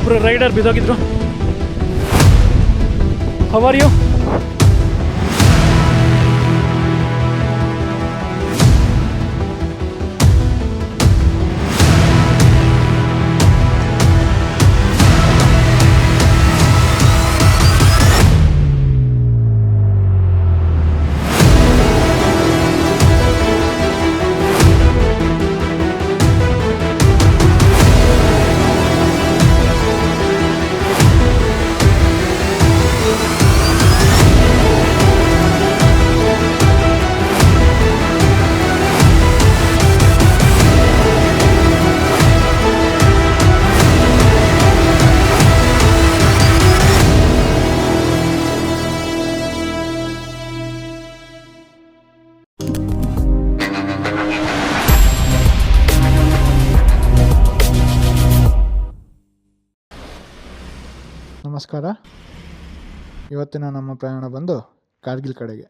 ಒಬ್ಬರು ರೈಡರ್ ಬಿದ್ದೋಗಿದ್ರು. How are you? ನಮಸ್ಕಾರ. ಇವತ್ತಿನ ನಮ್ಮ ಪ್ರಯಾಣ ಬಂದು ಕಾರ್ಗಿಲ್ ಕಡೆಗೆ.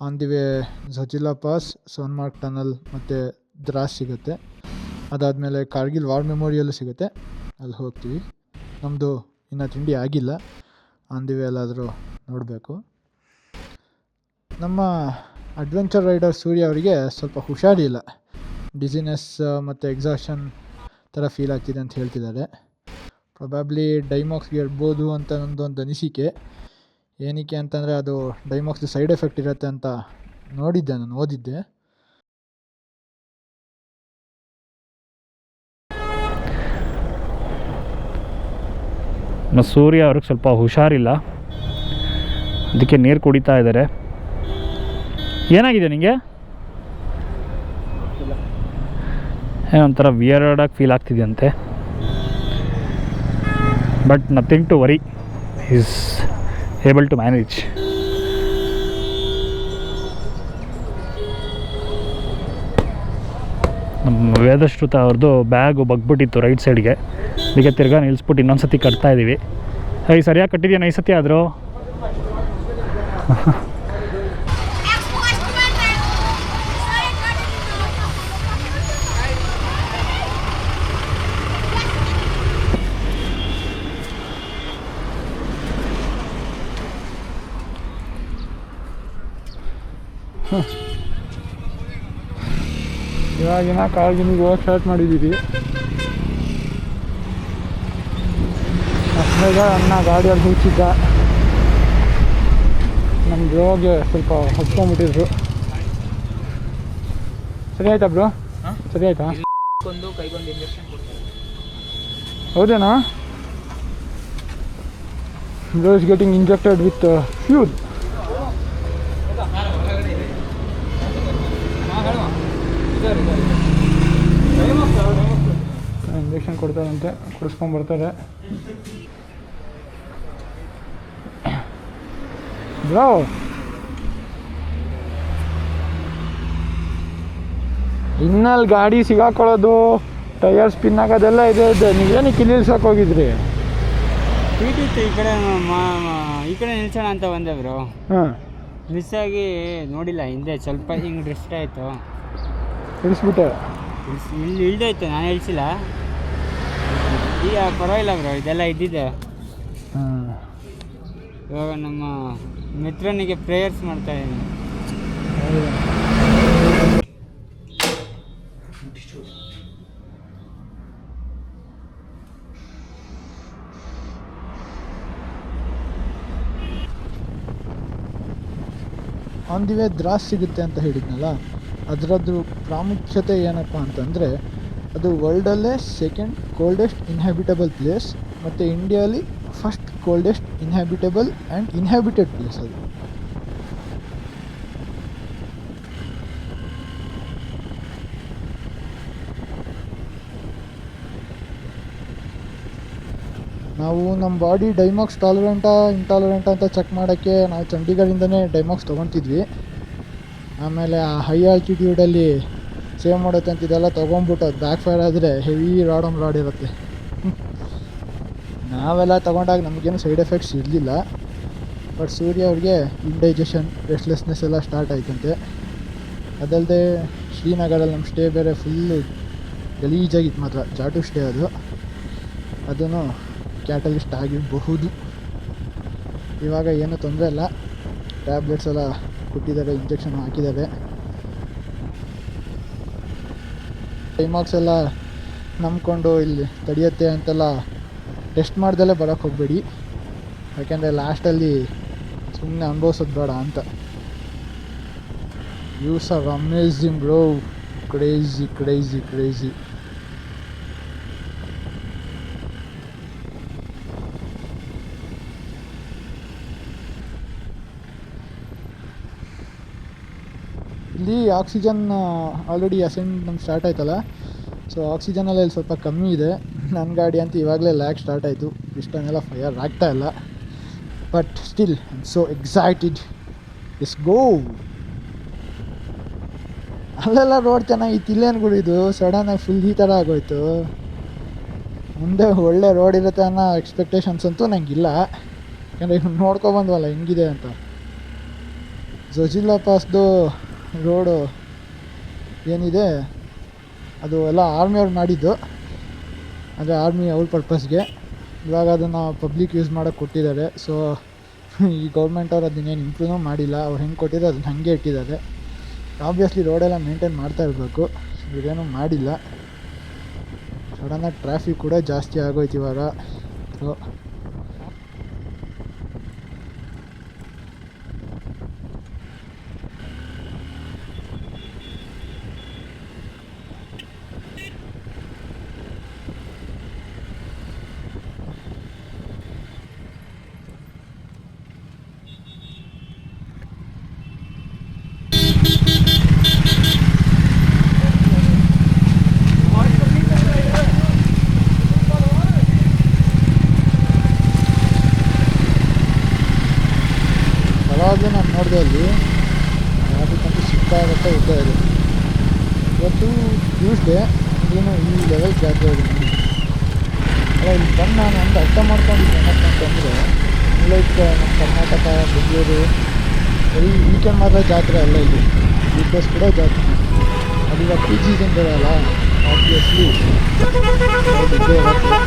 On the way Zojila pass, Sonmarg tunnel ಮತ್ತು ದ್ರಾಸ್ ಸಿಗುತ್ತೆ. ಅದಾದಮೇಲೆ ಕಾರ್ಗಿಲ್ ವಾರ್ ಮೆಮೋರಿಯಲ್ಲು ಸಿಗುತ್ತೆ, ಅಲ್ಲಿ ಹೋಗ್ತೀವಿ. ನಮ್ಮದು ಇನ್ನೂ ತಿಂಡಿ ಆಗಿಲ್ಲ, ಆನ್ ದಿ ವೇ ಎಲ್ಲಾದರೂ ನೋಡಬೇಕು. ನಮ್ಮ ಅಡ್ವೆಂಚರ್ ರೈಡರ್ ಸೂರ್ಯ ಅವರಿಗೆ ಸ್ವಲ್ಪ ಹುಷಾರಿಲ್ಲ, ಡಿಸಿನೆಸ್ ಮತ್ತು ಎಕ್ಸಾಷನ್ ಥರ ಫೀಲ್ ಆಗ್ತಿದೆ ಅಂತ ಹೇಳ್ತಿದ್ದಾರೆ. ಪ್ರೊಬ್ಯಾಬ್ಲಿ ಡೈಮಾಕ್ಸ್ಗೆ ಇರ್ಬೋದು ಅಂತ ನನ್ನದೊಂದು ಅನಿಸಿಕೆ. ಏನಕ್ಕೆ ಅಂತಂದರೆ ಅದು ಡೈಮಾಕ್ಸ್ದು ಸೈಡ್ ಎಫೆಕ್ಟ್ ಇರುತ್ತೆ ಅಂತ ನೋಡಿದ್ದೆ, ನಾನು ಓದಿದ್ದೆ. ಸೂರ್ಯ ಅವ್ರಿಗೆ ಸ್ವಲ್ಪ ಹುಷಾರಿಲ್ಲ, ಅದಕ್ಕೆ ನೀರು ಕುಡಿತಾ ಇದ್ದಾರೆ. ಏನಾಗಿದೆ ನಿಮಗೆ? ಒಂಥರ ವಿಯರ್ಡಾಗಿ ಫೀಲ್ ಆಗ್ತಿದೆಯಂತೆ. But nothing to worry, is able to manage. ನಮ್ಮ ವೇದಶ್ರುತ ಅವ್ರದ್ದು ಬ್ಯಾಗು ಬಗ್ಬಿಟ್ಟಿತ್ತು ರೈಟ್ ಸೈಡ್ಗೆ, ಅದಕ್ಕೆ ತಿರ್ಗಾ ನಿಲ್ಲಿಸ್ಬಿಟ್ಟು ಇನ್ನೊಂದು ಸತಿ ಕಟ್ತಾ ಇದ್ದೀವಿ. ಈ ಸರಿಯಾಗಿ ಕಟ್ಟಿದ್ಯಾ ಈ ಸತಿ ಆದರೂ? ಇವಾಗಿನ ಕಾರ್ಗಿಲ್ಗೆ ಹೋಗಿ ಸ್ಟಾರ್ಟ್ ಮಾಡಿದ್ದೀವಿ. ಅಷ್ಟಾಗ ಅನ್ನ ಗಾಡಿಯಲ್ಲಿ ಹುಚ್ಚಿದ್ದ, ನಮ್ಮ ಬ್ರೋಗೆ ಸ್ವಲ್ಪ ಹಚ್ಕೊಂಡ್ಬಿಟ್ಟಿದ್ರು. ಸರಿ ಆಯ್ತಾ ಬ್ರೋ? ಸರಿ ಆಯ್ತಾ? ಹೌದೇನಾ? Bro is getting injected with fuel. Injection ಕೊಡ್ತಾರಂತೆ, ಕೊಡಿಸ್ಕೊಂಡ್ಬರ್ತಾರೆ. ಬ್ರೋ ಇನ್ನಲ್ಲಿ ಗಾಡಿ ಸಿಗಾಕೊಳ್ಳೋದು, ಟೈರ್ ಸ್ಪಿನ್ ಆಗೋದೆಲ್ಲ ಇದೆ. ನೀವೇನಕ್ಕೆ ಇಲ್ಲಿ ನಿಲ್ಸಕ್ಕೆ ಹೋಗಿದ್ರಿ? ಈ ಕಡೆ ನಿಲ್ಸೋಣ ಅಂತ ಬಂದೆ ಬ್ರೋ. ಹಾಂ, ಮಿಸ್ ಆಗಿ ನೋಡಿಲ್ಲ, ಹಿಂದೆ ಸ್ವಲ್ಪ ಹಿಂಗೆ ಡ್ರೆಸ್ಟ್ ಆಯಿತು, ಇಳಿಸ್ಬಿಟ್ಟೆ. ಇಲ್ಲಿ ಇಳ್ದಾಯ್ತು, ನಾನು ಇಳಿಸಿಲ್ಲ. ಈಗ ಪರವಾಗಿಲ್ಲ ಬ್ರೋ, ಇದೆಲ್ಲ ಇದ್ದಿದೆ. ಹಾಂ, ಇವಾಗ ನಮ್ಮ ಮಿತ್ರನಿಗೆ ಪ್ರೇಯರ್ಸ್ ಮಾಡ್ತಾ ಇದ್ದೀನಿ. ಆನ್ ದಿ ವೇ ದ್ರಾಸ್ ಸಿಗುತ್ತೆ ಅಂತ ಹೇಳಿದ್ನಲ್ಲ, ಅದರದ್ದು ಪ್ರಾಮುಖ್ಯತೆ ಏನಪ್ಪ ಅಂತಂದರೆ, ಅದು ವರ್ಲ್ಡಲ್ಲೇ ಸೆಕೆಂಡ್ ಕೋಲ್ಡೆಸ್ಟ್ ಇನ್ಹ್ಯಾಬಿಟಬಲ್ ಪ್ಲೇಸ್ ಮತ್ತು ಇಂಡಿಯಾಲಿ first coldest ಇನ್ಹ್ಯಾಬಿಟಬಲ್ and inhabited place ಅದು. ನಾವು ನಮ್ಮ ಬಾಡಿ ಡೈಮಾಕ್ಸ್ ಟಾಲರೆಂಟಾ ಇಂಟಾಲರೆಂಟಾ ಅಂತ ಚೆಕ್ ಮಾಡೋಕ್ಕೆ ನಾವು ಚಂಡೀಗಢದಿಂದನೇ ಡೈಮಾಕ್ಸ್ ತೊಗೊತಿದ್ವಿ. ಆಮೇಲೆ ಆ ಹೈ ಆಲ್ಟಿಟ್ಯೂಡಲ್ಲಿ ಸೇವ್ ಮಾಡುತ್ತೆ ಅಂತ ಇದೆಲ್ಲ ತೊಗೊಂಬಿಟ್ಟು ಅದು ಬ್ಯಾಕ್ ಫೈರ್ ಆದರೆ ಹೆವಿ ರಾಡ್ ಇರುತ್ತೆ. ನಾವೆಲ್ಲ ತೊಗೊಂಡಾಗ ನಮಗೇನು ಸೈಡ್ ಎಫೆಕ್ಟ್ಸ್ ಇರಲಿಲ್ಲ. ಬಟ್ ಸೂರ್ಯ ಅವ್ರಿಗೆ ಇಂಡೈಜೆಷನ್, ರೆಸ್ಟ್ಲೆಸ್ನೆಸ್ ಎಲ್ಲ ಸ್ಟಾರ್ಟ್ ಆಯ್ತಂತೆ. ಅದಲ್ಲದೆ ಶ್ರೀನಗರಲ್ಲಿ ನಮ್ಮ ಸ್ಟೇ ಬೇರೆ ಫುಲ್ಲು ಗಲೀಜಾಗಿತ್ತು, ಮಾತ್ರ ಜಾಟು ಸ್ಟೇ ಅದು. ಅದೂ ಕ್ಯಾಟಲಿಸ್ಟ್ ಆಗಿರಬಹುದು. ಇವಾಗ ಏನೂ ತೊಂದರೆ ಇಲ್ಲ, ಟ್ಯಾಬ್ಲೆಟ್ಸ್ ಎಲ್ಲ ಕೊಟ್ಟಿದ್ದಾರೆ, ಇಂಜೆಕ್ಷನ್ ಹಾಕಿದ್ದಾರೆ. ಟೈಮಾಕ್ಸ್ ಎಲ್ಲ ನಂಬ್ಕೊಂಡು ಇಲ್ಲಿ ತಡೆಯುತ್ತೆ ಅಂತೆಲ್ಲ ಟೆಸ್ಟ್ ಮಾಡ್ದಲ್ಲೇ ಬರೋಕ್ಕೆ ಹೋಗಬೇಡಿ, ಯಾಕೆಂದರೆ ಲಾಸ್ಟಲ್ಲಿ ಸುಮ್ಮನೆ ಅನುಭವಿಸೋದು ಬೇಡ ಅಂತ. Views are amazing bro, crazy crazy crazy. ಇಲ್ಲಿ ಆಕ್ಸಿಜನ್ ಆಲ್ರೆಡಿ ಅಸೆಂಡ್ ನಮ್ಗೆ ಸ್ಟಾರ್ಟ್ ಆಯ್ತಲ್ಲ, ಸೊ ಆಕ್ಸಿಜನಲ್ಲಿ ಇಲ್ಲಿ ಸ್ವಲ್ಪ ಕಮ್ಮಿ ಇದೆ. ನನ್ನ ಗಾಡಿ ಅಂತ ಇವಾಗಲೇ ಲ್ಯಾಗ್ ಸ್ಟಾರ್ಟ್ ಆಯಿತು, ಇಷ್ಟನ್ನೆಲ್ಲ ಫೈರ್ ಆಗ್ತಾ ಇಲ್ಲ. But still I am so excited, let's go. ಅಲ್ಲೆಲ್ಲ ರೋಡ್ ಚೆನ್ನಾಗಿತ್ತು, ಇಲ್ಲೇನು ಇದು ಸಡನ್ನಾಗಿ ಫುಲ್ ಈ ಥರ ಆಗೋಯ್ತು. ಮುಂದೆ ಒಳ್ಳೆ ರೋಡ್ ಇರುತ್ತೆ ಅನ್ನೋ ಎಕ್ಸ್ಪೆಕ್ಟೇಷನ್ಸ್ ಅಂತೂ ನನಗಿಲ್ಲ, ಯಾಕಂದರೆ ಈಗ ನೋಡ್ಕೊಬಂದ್ವಲ್ಲ ಹೆಂಗಿದೆ ಅಂತ. ಝಜಿಲ್ಲಾ ಪಾಸ್ದು ರೋಡು ಏನಿದೆ ಅದು ಎಲ್ಲ ಆರ್ಮಿಯವ್ರು ಮಾಡಿದ್ದು, ಅಂದರೆ ಆರ್ಮಿ ಅವ್ರ ಪರ್ಪಸ್ಗೆ. ಇವಾಗ ಅದನ್ನು ಪಬ್ಲಿಕ್ ಯೂಸ್ ಮಾಡೋಕ್ಕೆ ಕೊಟ್ಟಿದ್ದಾರೆ. ಸೊ ಈ ಗೌರ್ಮೆಂಟ್ ಅವ್ರು ಅದನ್ನೇನು ಇಂಪ್ರೂವ್ ಮಾಡಿಲ್ಲ, ಅವ್ರು ಹೆಂಗೆ ಕೊಟ್ಟಿದ್ದಾರೆ ಅದನ್ನ ಹಾಗೆ ಇಟ್ಟಿದ್ದಾರೆ. ಆಬ್ವಿಯಸ್ಲಿ ರೋಡೆಲ್ಲ ಮೇಂಟೈನ್ ಮಾಡ್ತಾ ಇರಬೇಕು, ಇದೇನೂ ಮಾಡಿಲ್ಲ. ಸಡನ್ನಾಗಿ ಟ್ರಾಫಿಕ್ ಕೂಡ ಜಾಸ್ತಿ ಆಗೋಯ್ತು ಇವಾಗ. ಸೊ ನಾನು ನೋಡಿದೆ ಅಲ್ಲಿ ಟ್ರಾಫಿಕ್ ಅಂತೂ ಸಿಕ್ಕಾಗುತ್ತೆ ಇದ್ದೇ ಇದೆ. ಇವತ್ತು ಟ್ಯೂಸ್ಡೇ ಏನು ಈ ಲೆವೆಲ್ ಜಾತ್ರೆ ಇದೆ. ಅಲ್ಲ ಇಲ್ಲಿ ಬಂದು ನಾನು ಒಂದು ಅರ್ಥ ಮಾಡ್ಕೊಂಡಿದ್ದೆ ಏನಕ್ಕಂತಂದರೆ, ಲೈಕ್ ನಮ್ಮ ಕರ್ನಾಟಕ ಬೆಂಗಳೂರು ಬರೀ ವೀಕೆಂಡ್ ಮಾತ್ರ ಜಾತ್ರೆ ಅಲ್ಲ, ಇಲ್ಲಿ ವೀಕ್ ಡೇಸ್ ಕೂಡ ಜಾತ್ರೆ. ಅದು ಇವಾಗ ಪಿ ಜಿ ಇರಲ್ಲ, ಆಬ್ವಿಯಸ್ಲಿ ಇದ್ದೇ ಇರುತ್ತೆ.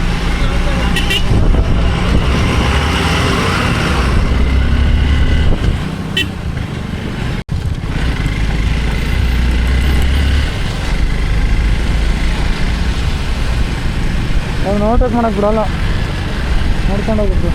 ಅವ್ನು ಓವರ್ಟೇಕ್ ಮಾಡೋಕ್ಕೆ ಬಿಡಲ್ಲ, ನೋಡ್ಕೊಂಡು ಹೋಗ್ಬೇಕು.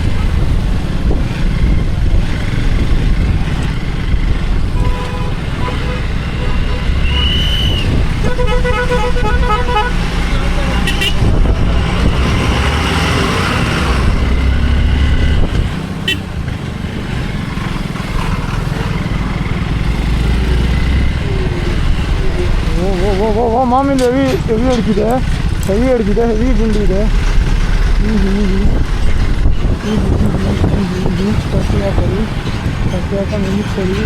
ಓ ಮಾಮೂಲಿ ಹೆವಿ ಅಡ್ಕಿದೆ, ಹೆವಿ ಗುಂಡಿ ಇದೆ. ಕಟ್ಟಿ ಹಾಕೊಂಡು ನಿಲ್ಲಿಸ್ಕೊಳ್ಳಿ.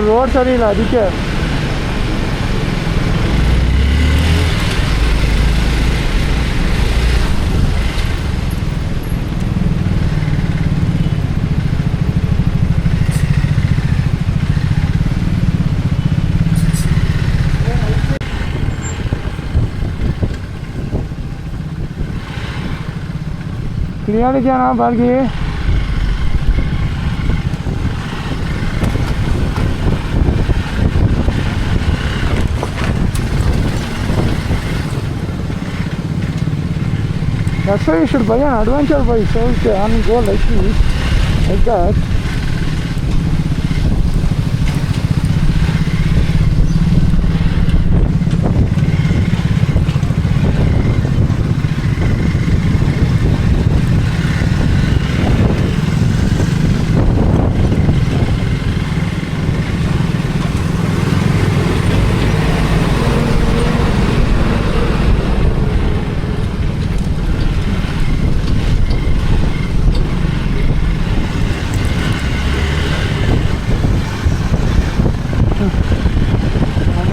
ರೋಡ್ ಸರಿ ಇಲ್ಲ ಅದಕ್ಕೆ. क्लियर क्या ना Balgi that's why you should buy an adventure bike, so you can go like this, like that.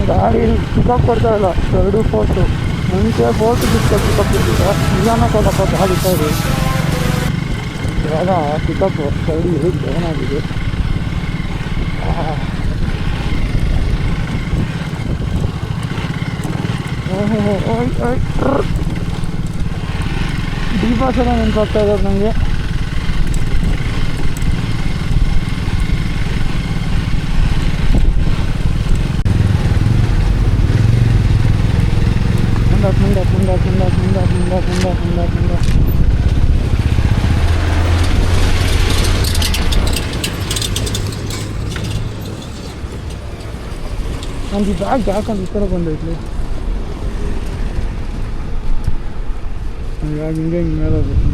ಗಾಡಿ ಪಿಕಪ್ ಕೊಡ್ತಾ ಇಲ್ಲ, 2 4 ಮುಂಚೆ 4 ಪಿಕಪ್ ಕೊಟ್ಟಿದ್ದ, ನಿಧಾನ ಕೊಡಪ್ಪ ಗಾಡಿ ಸೈಡು. ಇವಾಗ ಪಿಕಪ್ 2 7 ಆಗಿದೆ. ಡಿಪಾಸ್ ಎಲ್ಲ ನೆನಪಾಗ್ತಾ ಇದ್ದಾರೆ ನನಗೆ. ಮುಂದೆ ನಂದು ಈ ಬ್ಯಾಗ್ ಯಾಕಂತ ಈ ಥರ ಬಂದೈತಿ. ಇವಾಗ ಹಿಂಗೆ ಮೇಲೆ ಹೋಗ್ಬೇಕು.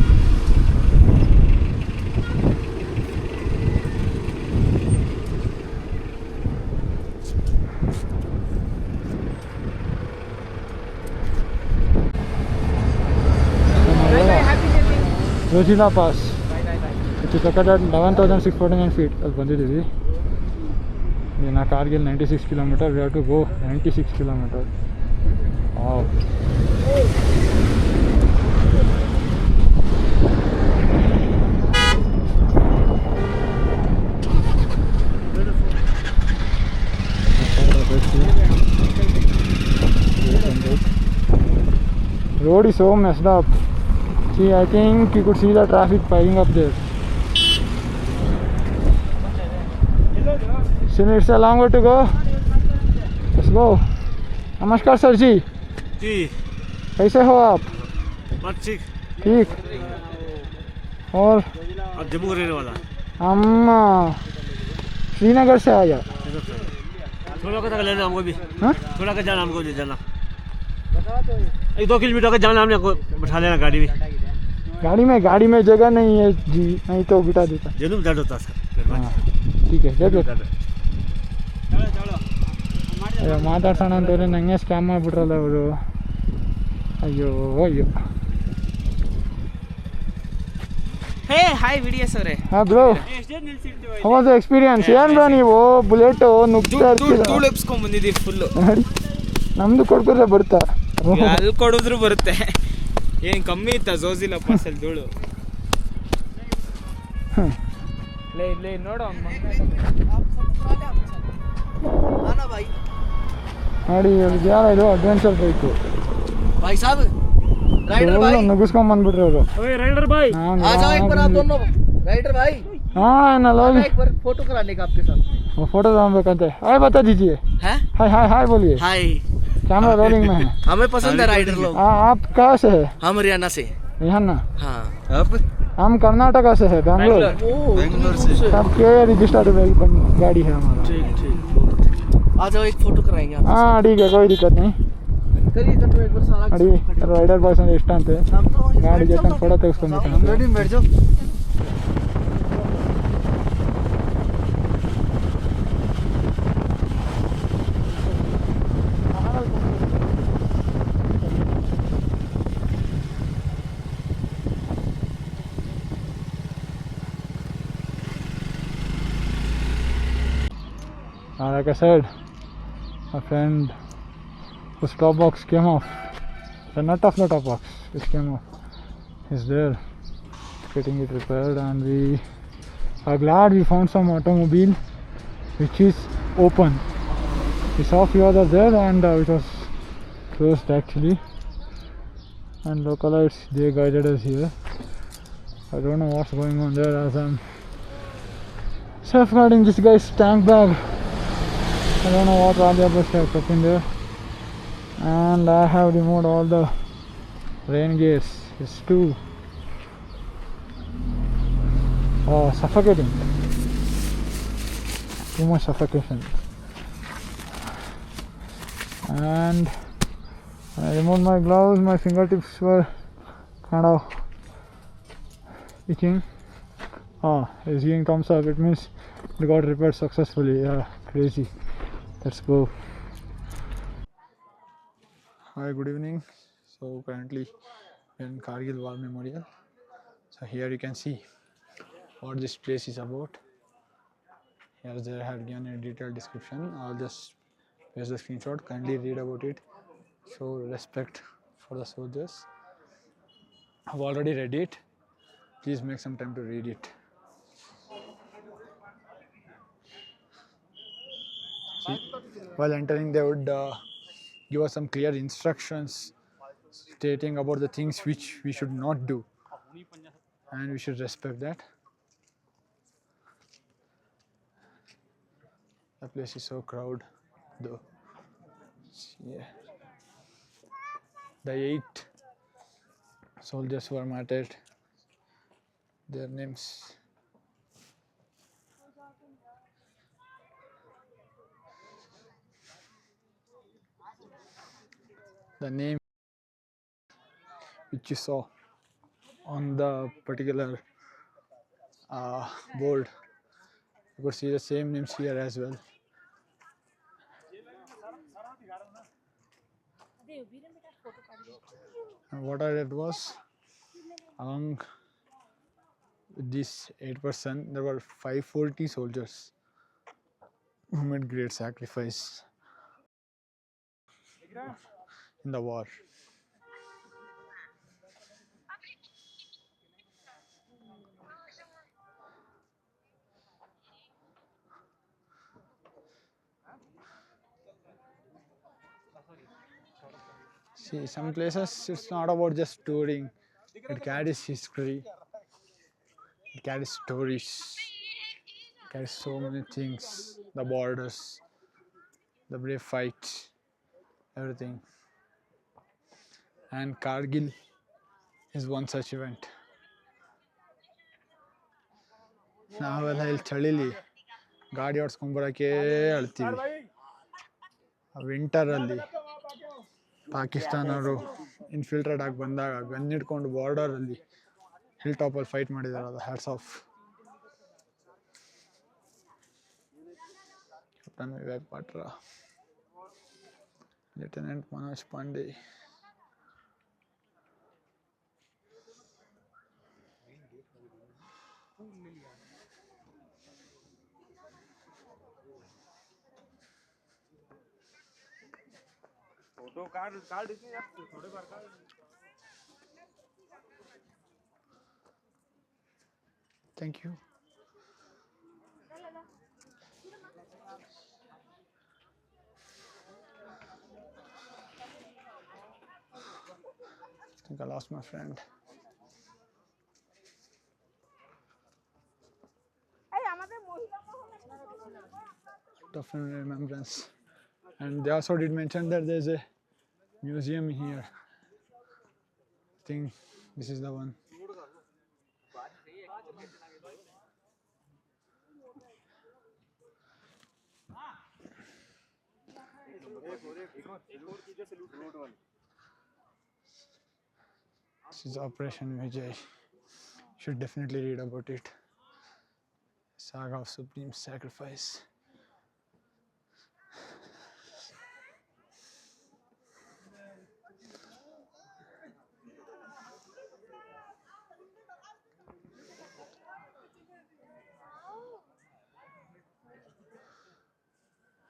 Zojila pass it is located at 11,649 feet. ಅಲ್ಲಿ ಬಂದಿದ್ದೀವಿ. ಇನ್ನು Kargil 96 kilometers. We have to go 96 kilometers. Road is so messed up. See, I think you could see the traffic piling up there. Still, it's a long way to go. Let's go. नमस्कार sir जी. जी कैसे हो आप? बस ठीक. ठीक. और अब जम्मू का रहने वाला. हम श्रीनगर से आया. थोड़ा का लेना हमको भी. हाँ? थोड़ा का जाना हमको भी जाना. 1-2 किलोमीटर का जाना हमने को बैठा लेना गाड़ी में. गाड़ी में जगह नहीं है जी, नहीं तो बिठा देता. जनूब दर्द होता सर. हाँ ठीक है देख ಮಾತಾಡ್ಸೋಣ ಅಂತವ್ರೆ ನನಗೆ ಸ್ಕ್ಯಾಮ್ ಮಾಡಿಬಿಟ್ರಲ್ಲ ಅವರು. ಅಯ್ಯೋ ಅಯ್ಯೋ. ಹೇ ಹಾಯ್ ವಿಡಿಯೋಸ್ ಅವರೇ. ಹಾಂ bro, how was the experience? ಏನು ಬ್ರೋ ನೀವು ಬುಲೆಟು ನುಗ್ತಾ ಇರ್ತೀರ. ಧೂಳು ಎಬ್ಸ್ಕೊಂಡ್ ಬಂದಿದ್ದೀವಿ ಫುಲ್ಲು. ನೋಡಿ ನಮ್ಮದು ಕೊಡ್ಕೊಂಡ್ರೆ ಬರುತ್ತಾ? ಅಲ್ಲಿ ಕೊಡಿದ್ರು ಬರುತ್ತೆ. ಏನು ಕಮ್ಮಿ ಇತ್ತಾ ಝೋಜಿಲ್ಲ ಪಾಸಲ್ಲಿ ಧೂಳು? ಲೇ ನೋಡು ನೋಡಿ ಇವ್ರಿಗೆ ಯಾರ ಇದು ಅಡ್ವೆಂಚರ್ ಬೈಕು. भाई साहब राइडर भाई ನುಗ್ಗಿಸ್ಕೊಂಡ್ ಬಂದ್ಬಿಟ್ರಿ ಅವರು. ओए राइडर भाई आ जाओ एक बार आप दोनों. राइडर भाई हाँ ना लो एक बार फोटो कराने का आपके साथ. वो फोटो तमाम हाय बता दीजिए. हैं हाय हाय हाय बोलिए. हाय. कैमरा रोलिंग में है. हमें पसंद है राइडर लोग. आप कहाँ से है? हम हरियाणा से. यहाँ ना हाँ अब हम कर्नाटका से है, बैंगलोर. बैंगलोर से. सब के रजिस्टर्ड गाड़ी है हमारा. ठीक ठीक आ जाओ एक फोटो कराएंगे आप. हाँ ठीक है कोई दिक्कत नहीं. करिए तो एक बार सारा अड़ी राइडर बॉयस ಅಂದ್ರೆ ಇಷ್ಟ ಅಂತೆ. ಗಾಡಿ ಜೊತೆ ಫೋಟೋ ತೆಗೆಸ್ಕೊಂಡ್ಬಿಟ್ಟು ರೆಡಿ बैठ जाओ. like I said, my friend, whose top box came off, the nut of the top box, it came off, is there, getting it repaired, and we are glad we found some automobile which is open. We saw few others there and it was closed actually, and localites, they guided us here. I don't know what's going on there as I'm safeguarding this guy's tank bag. I don't know what valuables I kept in there, and I have removed all the rain gears. It's too suffocating, too much suffocation. And when I removed my gloves, my fingertips were kind of itching. It's giving thumbs up, it means it got repaired successfully. Yeah, crazy. Let's go. Hi, good evening. So currently in Kargil War Memorial. So here you can see what this place is about. Here they have given a detailed description. I'll just paste the screenshot. Kindly read about it. Show respect for the soldiers. I've already read it. Please make some time to read it. While entering, they would give us some clear instructions stating about the things which we should not do, and we should respect that. The place is so crowded, though. Yeah. The 8 soldiers who are martyred, their names. The name which you saw on the particular board, you could see the same names here as well. And what I read was, among these 8%, there were 540 soldiers who made great sacrifice in the war. See, some places it's not about just touring, it carries history, it carries stories, it carries so many things, the borders, the brave fight, everything. And Kargil is one such event. ನಾವೆಲ್ಲ ಇಲ್ಲಿ ಚಳಿಲಿ ಗಾಡಿ ಓಡಿಸ್ಕೊಂಬರೋಕ್ಕೆ ಅಳ್ತೀವಿ. ವಿಂಟರಲ್ಲಿ ಪಾಕಿಸ್ತಾನವರು infiltrate ಆಗಿ ಬಂದಾಗ gun ಹಿಡ್ಕೊಂಡು ಬಾರ್ಡರಲ್ಲಿ hill ಟಾಪಲ್ಲಿ fight ಮಾಡಿದಾರಲ್ಲ, hats off. Captain Vivek Patra, lieutenant Manoj Pandey. Photo card इसमें यार थोड़े बार का. Thank you. I think I lost my friend. Definitely remembrance. And they also did mention that there's a museum here. I think this is the one. This is Operation Vijay. Should definitely read about it. Saga of Supreme Sacrifice.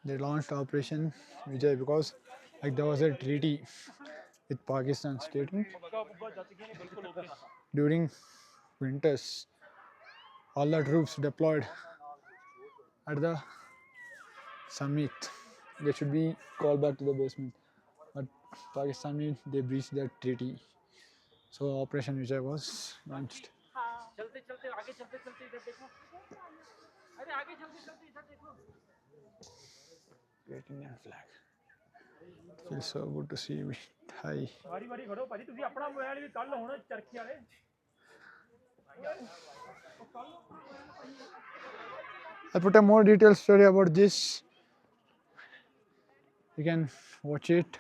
They launched Operation Vijay because there was a treaty with Pakistan stating during winters all the troops deployed at the summit, they should be called back to the basement. But Pakistan, they breached that treaty. So Operation Vijay was launched. Great Indian flag. Feels so good to see me. Hi. I put a more detailed story about this. You can watch it.